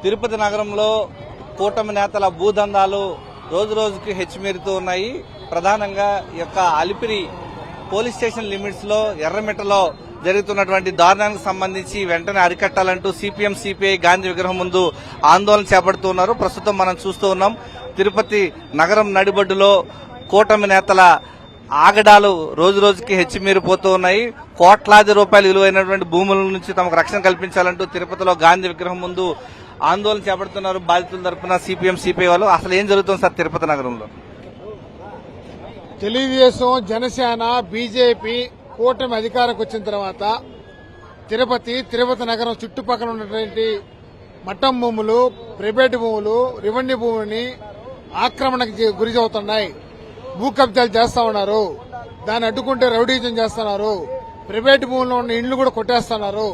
తిరుపతి నగరంలో కూటమి నేతల భూదందాలు రోజు రోజుకి హెచ్చుమీరుతూ ఉన్నాయి. ప్రధానంగా ఈ యొక్క అలిపిరి పోలీస్ స్టేషన్ లిమిట్స్ లో ఎర్రమిట్టలో జరుగుతున్నటువంటి దారుణానికి సంబంధించి వెంటనే అరికట్టాలంటూ సిపిఎం సిపిఐ గాంధీ విగ్రహం ముందు ఆందోళన చేపడుతున్నారు. ప్రస్తుతం మనం చూస్తూ ఉన్నాం తిరుపతి నగరం నడిబొడ్డులో కూటమి నేతల ఆగడాలు రోజు రోజుకి హెచ్చుమీరిపోతూ ఉన్నాయి. కోట్లాది రూపాయలు విలువైనటువంటి భూముల నుంచి తమకు రక్షణ కల్పించాలంటూ తిరుపతిలో గాంధీ విగ్రహం ముందు ఆందోళన చేపడుతున్నారు బాధితుల తరపున సిపిఎం సిపిఐ వాళ్ళు. అసలు ఏం జరుగుతుంది సార్ తిరుపతి నగరంలో? తెలుగుదేశం, జనసేన, బీజేపీ కూటమి అధికారంకి వచ్చిన తర్వాత తిరుపతి నగరం చుట్టుపక్కల ఉన్నటువంటి మఠం భూములు, ప్రైవేటు భూములు, రెవెన్యూ భూములని ఆక్రమణకు గురి అవుతున్నాయి. భూ కబ్జాలు చేస్తా ఉన్నారు. దాన్ని అడ్డుకుంటే రౌడీజం చేస్తున్నారు. ప్రైవేటు భూముల్లో ఉన్న ఇండ్లు కూడా కొట్టేస్తున్నారు.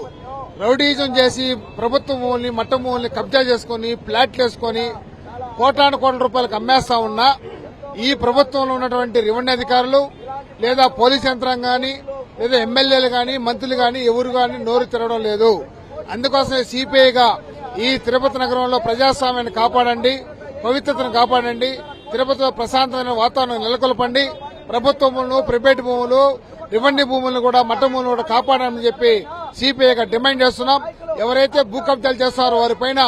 రౌడీజం చేసి ప్రభుత్వ భూముల్ని, మఠం భూముల్ని కబ్జా చేసుకుని ఫ్లాట్లు వేసుకుని కోట్ల రూపాయలకు అమ్మేస్తా ఉన్నా ఈ ప్రభుత్వంలో ఉన్నటువంటి రెవెన్యూ అధికారులు లేదా పోలీస్ యంత్రాంగం గాని లేదా ఎమ్మెల్యేలు గాని మంత్రులు గాని ఎవరు గాని నోరు తిరగడం లేదు. అందుకోసమే సిపిఐగా ఈ తిరుపతి నగరంలో ప్రజాస్వామ్యాన్ని కాపాడండి, పవిత్రతను కాపాడండి, తిరుపతిలో ప్రశాంతమైన వాతావరణం నెలకొల్పండి, ప్రభుత్వ భూములు, ప్రైవేటు భూములు, రెవెన్యూ భూములను కూడా మఠ భూములను కూడా కాపాడాలని చెప్పి సిపిఐగా డిమాండ్ చేస్తున్నాం. ఎవరైతే భూ కబ్జాలు చేస్తారో వారిపైన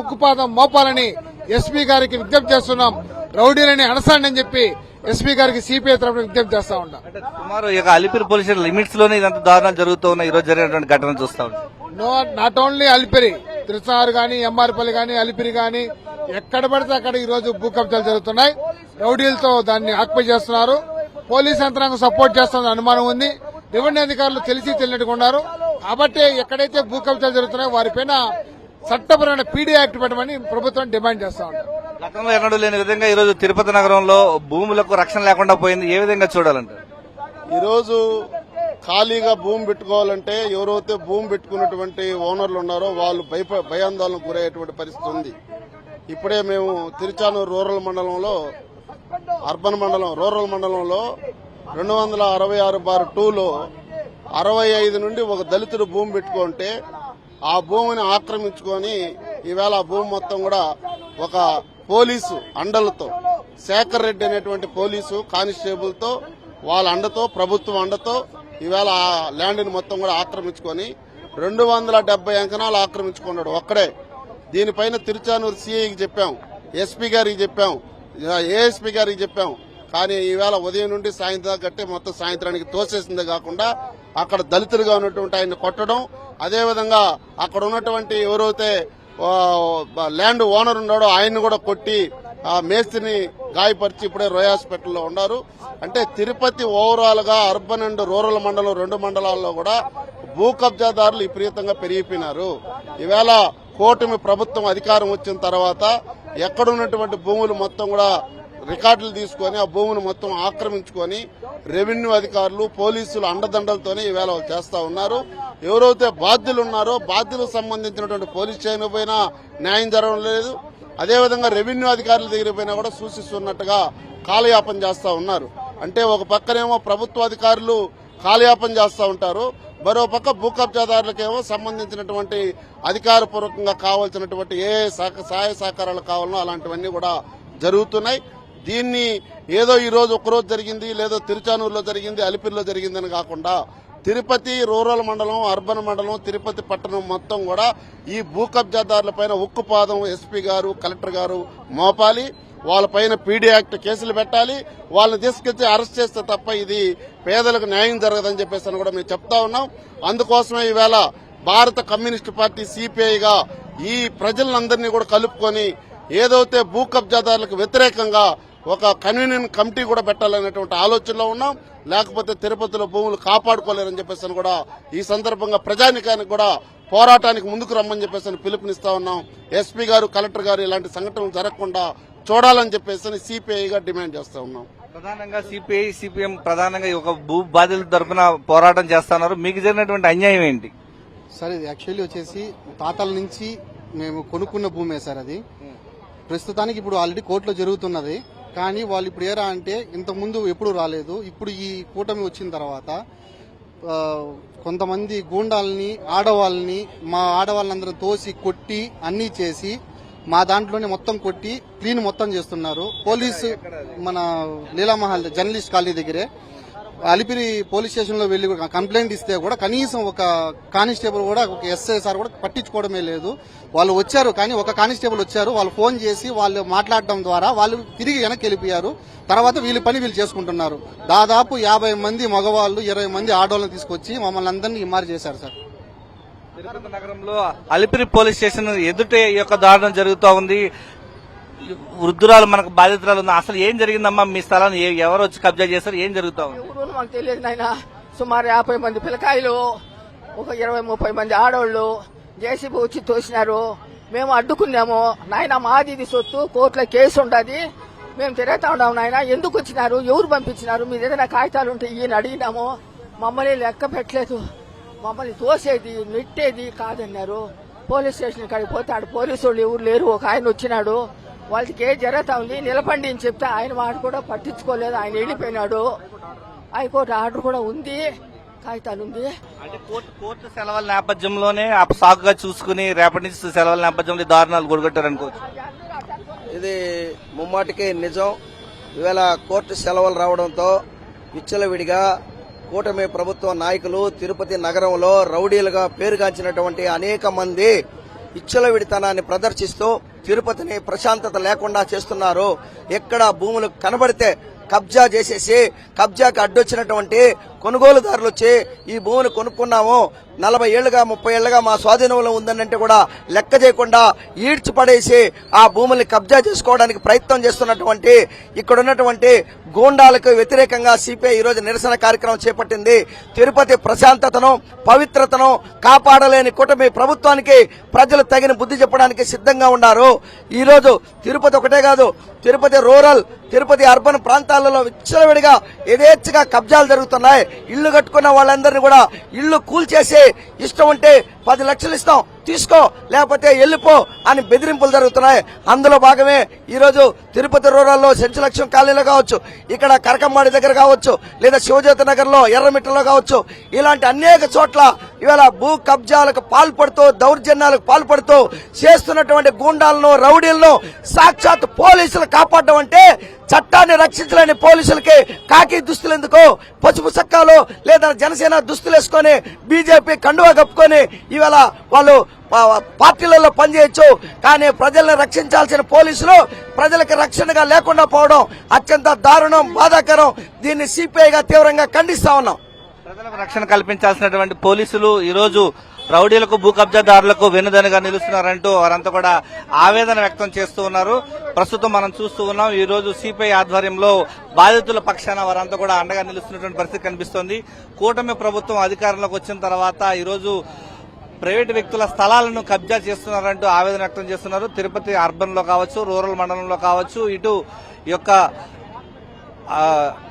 ఉక్కుపాదం మోపాలని ఎస్పీ గారికి విజ్ఞప్తి చేస్తున్నాం. రౌడీలని అణసాండి అని చెప్పి ఎస్పీ గారికి సిపిఐ తరఫున విజ్ఞప్తి చేస్తా ఉన్నాం. సుమారు అలిపిరి పోలీస్ లిమిట్స్ లోనే ఇదంతా దారుణాలు జరుగుతూ ఉన్నాయి. ఈ రోజు జరిగినటువంటి ఘటన చూస్తా ఉన్నాం. నాట్ ఓన్లీ అలిపిరి, తిరుచారు గాని, ఎంఆర్పల్లి గాని, అలిపిరి గాని ఎక్కడ పడితే అక్కడ ఈ రోజు భూ కబ్జాలు జరుగుతున్నాయి. రౌడీలతో దాన్ని ఆక్యుపై చేస్తున్నారు. పోలీస్ యంత్రాంగం సపోర్ట్ చేస్తున్న అనుమానం ఉంది. రెవెన్యూ అధికారులు తెలిసి తెలియనట్టుగా ఉన్నారు. కాబట్టి ఎక్కడైతే భూ కబ్జాలు జరుగుతున్నాయో వారిపైన చట్టపరమైన పీడీ యాక్ట్ పెట్టమని ప్రభుత్వం డిమాండ్ చేస్తా ఉంటారు. గతంలో ఎన్నడూ లేని విధంగా ఈ రోజు తిరుపతి నగరంలో భూములకు రక్షణ లేకుండా పోయింది. ఏ విధంగా చూడాలంటారు? ఈరోజు ఖాళీగా భూమి పెట్టుకోవాలంటే ఎవరైతే భూమి పెట్టుకున్నటువంటి ఓనర్లు ఉన్నారో వాళ్ళు భయాందోళనకు గురయ్యేటువంటి పరిస్థితి ఉంది. ఇప్పుడే మేము తిరుచానూరు రూరల్ మండలంలో రూరల్ మండలంలో 266/2లో 65 నుండి ఒక దళితుడు భూమి పెట్టుకుంటే ఆ భూమిని ఆక్రమించుకొని ఈవేళ ఆ భూమి మొత్తం కూడా ఒక పోలీసు అండలతో, శేఖర్ రెడ్డి అనేటువంటి పోలీసు కానిస్టేబుల్ తో వాళ్ళ అండతో, ప్రభుత్వం అండతో ఈవేళ ఆ ల్యాండ్ని మొత్తం కూడా ఆక్రమించుకొని 270 అంకణాలు ఆక్రమించుకున్నాడు ఒక్కడే. దీనిపైన తిరుచానూరు సిఐకి చెప్పాం, ఎస్పీ గారికి చెప్పాం, ఏఎస్పీ గారికి చెప్పాం. కానీ ఈవేళ ఉదయం నుండి సాయంత్రం దాకా కట్టి మొత్తం సాయంత్రానికి తోసేసిందే కాకుండా అక్కడ దళితులుగా ఉన్నటువంటి ఆయన కొట్టడం, అదేవిధంగా అక్కడ ఉన్నటువంటి ఎవరైతే ల్యాండ్ ఓనర్ ఉన్నాడో ఆయన్ని కూడా కొట్టి ఆ మేస్త్రిని గాయపరిచి ఇప్పుడే రోయ్ హాస్పిటల్లో ఉన్నారు. అంటే తిరుపతి ఓవరాల్ గా అర్బన్ అండ్ రూరల్ మండలం 2 మండలాల్లో కూడా భూ కబ్జాదారులు విపరీతంగా పెరిగిపోయినారు. ఈవేళ కూటమి ప్రభుత్వం అధికారం వచ్చిన తర్వాత ఎక్కడున్నటువంటి భూములు మొత్తం కూడా రికార్డులు తీసుకొని ఆ భూమిని మొత్తం ఆక్రమించుకొని రెవెన్యూ అధికారులు, పోలీసులు అండదండలతోనే ఈవేళ చేస్తా ఉన్నారు. ఎవరైతే బాధ్యులు ఉన్నారో బాధ్యులకు సంబంధించినటువంటి పోలీస్ స్టేషన్ పోయినా న్యాయం జరగడం లేదు. అదేవిధంగా రెవెన్యూ అధికారుల దగ్గర పోయినా కూడా సూచిస్తున్నట్టుగా కాలయాపన చేస్తా ఉన్నారు. అంటే ఒక పక్కనేమో ప్రభుత్వ అధికారులు కాలయాపన చేస్తా ఉంటారు, మరో పక్క భూ కబ్జాదారులకేమో సంబంధించినటువంటి అధికారపూర్వకంగా కావాల్సినటువంటి ఏ సహాయ సహకారాలు కావాలనో అలాంటివన్నీ కూడా జరుగుతున్నాయి. దీన్ని ఏదో ఈ రోజు ఒక్కరోజు జరిగింది, లేదో తిరుచానూరులో జరిగింది, అలిపిరిలో జరిగిందని కాకుండా తిరుపతి రూరల్ మండలం, అర్బన్ మండలం, తిరుపతి పట్టణం మొత్తం కూడా ఈ భూ కబ్జాదారులపైన ఉక్కుపాదం ఎస్పీ గారు, కలెక్టర్ గారు మోపాలి. వాళ్ళపైన పీడీ యాక్ట్ కేసులు పెట్టాలి. వాళ్ళని తీసుకొచ్చి అరెస్ట్ చేస్తే తప్ప ఇది పేదలకు న్యాయం జరగదని చెప్పేసి కూడా మేము చెప్తా ఉన్నాం. అందుకోసమే ఈవేళ భారత కమ్యూనిస్టు పార్టీ సిపిఐగా ఈ ప్రజలందరినీ కూడా కలుపుకొని ఏదైతే భూ కబ్జాదారులకు వ్యతిరేకంగా ఒక కన్వీనింగ్ కమిటీ కూడా పెట్టాలనేటువంటి ఆలోచనలో ఉన్నాం. లేకపోతే తిరుపతిలో భూములు కాపాడుకోలేరని చెప్పేసి కూడా ఈ సందర్భంగా ప్రజానికానికి కూడా పోరాటానికి ముందుకు రమ్మని చెప్పేసి పిలుపునిస్తా ఉన్నాం. ఎస్పీ గారు, కలెక్టర్ గారు ఇలాంటి సంఘటనలు జరగకుండా చూడాలని చెప్పేసి సిపిఐగా డిమాండ్ చేస్తా ఉన్నాం. ప్రధానంగా సిపిఐ, సిపిఎం ప్రధానంగా ఒక భూ బాధితుల తరఫున పోరాటం చేస్తున్నారు. మీకు జరిగినటువంటి అన్యాయం ఏంటి? సార్ ఇది యాక్చువల్లీ వచ్చేసి తాతల నుంచి మేము కొనుక్కున్న భూమే సార్. అది ప్రస్తుతానికి ఇప్పుడు ఆల్రెడీ కోర్టులో జరుగుతున్నది. కానీ వాళ్ళు ఇప్పుడు ఏరా అంటే ఇంతకుముందు ఎప్పుడు రాలేదు. ఇప్పుడు ఈ కూటమి వచ్చిన తర్వాత కొంతమంది గూండాలని ఆడవాళ్ళని మా ఆడవాళ్ళందరూ తోసి కొట్టి అన్నీ చేసి మా దాంట్లోనే మొత్తం కొట్టి క్లీన్ మొత్తం చేస్తున్నారు. పోలీసు మన లీలామహల్ జర్నలిస్ట్ కాలనీ దగ్గరే అలిపిరి పోలీస్ స్టేషన్ లో వెళ్లి కంప్లైంట్ ఇస్తే కూడా కనీసం ఒక కానిస్టేబుల్ కూడా ఒక ఎస్ఐ సార్ కూడా పట్టించుకోవడమే లేదు. వాళ్ళు వచ్చారు కానీ ఒక కానిస్టేబుల్ వచ్చారు, వాళ్ళు ఫోన్ చేసి వాళ్ళు మాట్లాడడం ద్వారా వాళ్ళు తిరిగి వెనక్కి వెళ్ళిపోయారు. తర్వాత వీళ్ళ పని వీళ్ళు చేసుకుంటున్నారు. దాదాపు 50 మంది మగవాళ్ళు 20 మంది ఆడవాళ్ళని తీసుకొచ్చి మమ్మల్ని అందరినీ ఇమారు చేశారు సార్. తిరుపతి నగరంలో అలిపిరి పోలీస్ స్టేషన్ ఎదుటే ఈ యొక్క దారుణం జరుగుతూ ఉంది. వృద్ధురాలు మనకు బాధితురాలు ఉంది. అసలు ఏం జరిగిందమ్మా? మీ స్థలాన్ని ఎవరు వచ్చి కబ్జా చేశారు? ఏం జరుగుతా ఉంది? ఎవరు మాకు తెలియదు నాయన. సుమారు 50 మంది పిల్లకాయలు, ఒక 20-30 మంది ఆడవాళ్లు జేసీబీ వచ్చి తోసినారు. మేము అడ్డుకున్నాము. నాయన మాది ఇది సొత్తు, కోర్టులో కేసు ఉండదు, మేము తిరుగుతా ఉన్నాము. నాయన ఎందుకు వచ్చినారు, ఎవరు పంపించినారు, మీ ఏదైనా కాగితాలు ఉంటే ఈయన అడిగినాము. మమ్మల్ని లెక్క పెట్టలేదు, మమ్మల్ని తోసేది నెట్టేది కాదన్నారు. పోలీస్ స్టేషన్ కాడికి పోతే ఆడ పోలీసు వాళ్ళు ఎవరు లేరు. ఒక ఆయన వచ్చినాడు, వాళ్ళకి ఏం జరుగుతా ఉంది నిలబండి అని చెప్తే ఆయన మాట కూడా పట్టించుకోలేదు, ఆయన వెళ్ళిపోయినాడు. హైకోర్టు ఆర్డర్ కూడా ఉంది, కాగితాలు ఉంది. అంటే కోర్టు సెలవుల నేపథ్యంలోనే సాగుగా చూసుకుని రేపటి నుంచి సెలవుల నేపథ్యంలో దారుణాలు గొడగొట్టారు అనుకోవచ్చు. ఇది ముమ్మాటికే నిజం. ఈవేళ కోర్టు సెలవులు రావడంతో విచ్చలవిడిగా కూటమి ప్రభుత్వ నాయకులు తిరుపతి నగరంలో రౌడీలుగా పేరుగాంచినటువంటి అనేక మంది ఇచ్చలవిడితనాన్ని ప్రదర్శిస్తూ తిరుపతిని ప్రశాంతత లేకుండా చేస్తున్నారు. ఎక్కడ భూములు కనబడితే కబ్జా చేసేసి కబ్జాకి అడ్డొచ్చినటువంటి కొనుగోలుదారులు వచ్చి ఈ భూమిని కొనుక్కున్నాము, 40 ఏళ్లుగా 30 ఏళ్లుగా మా స్వాధీనంలో ఉందనంటే కూడా లెక్క చేయకుండా ఈడ్చి పడేసి ఆ భూముల్ని కబ్జా చేసుకోవడానికి ప్రయత్నం చేస్తున్నటువంటి ఇక్కడ ఉన్నటువంటి గూండాలకు వ్యతిరేకంగా సిపిఐ ఈరోజు నిరసన కార్యక్రమం చేపట్టింది. తిరుపతి ప్రశాంతతను పవిత్రతను కాపాడలేని కూటమి ప్రభుత్వానికి ప్రజలు తగిన బుద్ధి చెప్పడానికి సిద్ధంగా ఉన్నారు. ఈ రోజు తిరుపతి ఒకటే కాదు, తిరుపతి రూరల్, తిరుపతి అర్బన్ ప్రాంతాలలో విచ్చలవిడిగా యథేచ్ఛగా కబ్జాలు జరుగుతున్నాయి. ఇళ్లు కట్టుకున్న వాళ్ళందరినీ కూడా ఇళ్లు కూల్చేసి ఇష్టం ఉంటే 10 లక్షలు ఇస్తాం తీసుకో, లేకపోతే వెళ్ళిపో అని బెదిరింపులు జరుగుతున్నాయి. అందులో భాగమే ఈ రోజు తిరుపతి రూరల్లో సెంచులక్ష్యం కాలనీలో కావచ్చు, ఇక్కడ కరకంబాడి దగ్గర కావచ్చు, లేదా శివజ్యోతి నగర్ లో ఎర్రమిట్టలో కావచ్చు, ఇలాంటి అనేక చోట్ల ఇవాళ భూ కబ్జాలకు పాల్పడుతూ దౌర్జన్యాలకు పాల్పడుతూ చేస్తున్నటువంటి గూండాలను రౌడీలను సాక్షాత్ పోలీసులు కాపాడడం అంటే చట్టాన్ని రక్షించలేని పోలీసులకి కాకి దుస్తులు ఎందుకు, పసుపు చక్కాలు లేదా జనసేన దుస్తులు వేసుకొని బీజేపీ కండువా కప్పుకొని ఇవాళ వాళ్ళు పార్టీలలో పనిచేయొచ్చు. కానీ ప్రజల్ని రక్షించాల్సిన పోలీసులు ప్రజలకు రక్షణగా లేకుండా పోవడం అత్యంత దారుణం, బాధాకరం. దీన్ని సిపిఐగా తీవ్రంగా ఖండిస్తా ఉన్నాం. ప్రజలకు రక్షణ కల్పించాల్సినటువంటి పోలీసులు ఈ రోజు రౌడీలకు భూ కబ్జాదారులకు వెన్నుదన్నుగా నిలుస్తున్నారంటూ వారంతా కూడా ఆవేదన వ్యక్తం చేస్తూ ఉన్నారు. ప్రస్తుతం మనం చూస్తూ ఉన్నాం, ఈ రోజు సిపిఐ ఆధ్వర్యంలో బాధితుల పక్షాన వారంతా కూడా అండగా నిలుస్తున్నటువంటి పరిస్థితి కనిపిస్తోంది. కూటమి ప్రభుత్వం అధికారంలోకి వచ్చిన తర్వాత ఈ రోజు ప్రైవేటు వ్యక్తుల స్థలాలను కబ్జా చేస్తున్నారంటూ ఆవేదన వ్యక్తం చేస్తున్నారు. తిరుపతి అర్బన్ లో కావచ్చు, రూరల్ మండలంలో కావచ్చు, ఇటు ఈ యొక్క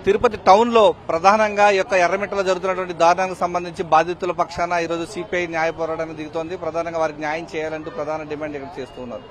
తిరుపతి టౌన్ లో ప్రధానంగా ఈ యొక్క ఎర్రమిట్టలో జరుగుతున్నటువంటి దారుణానికి సంబంధించి బాధితుల పక్షాన ఈ రోజు సిపిఐ న్యాయ పోరాటానికి దిగుతోంది. ప్రధానంగా వారికి న్యాయం చేయాలంటూ ప్రధాన డిమాండ్ ఇక్కడ చేస్తున్నారు.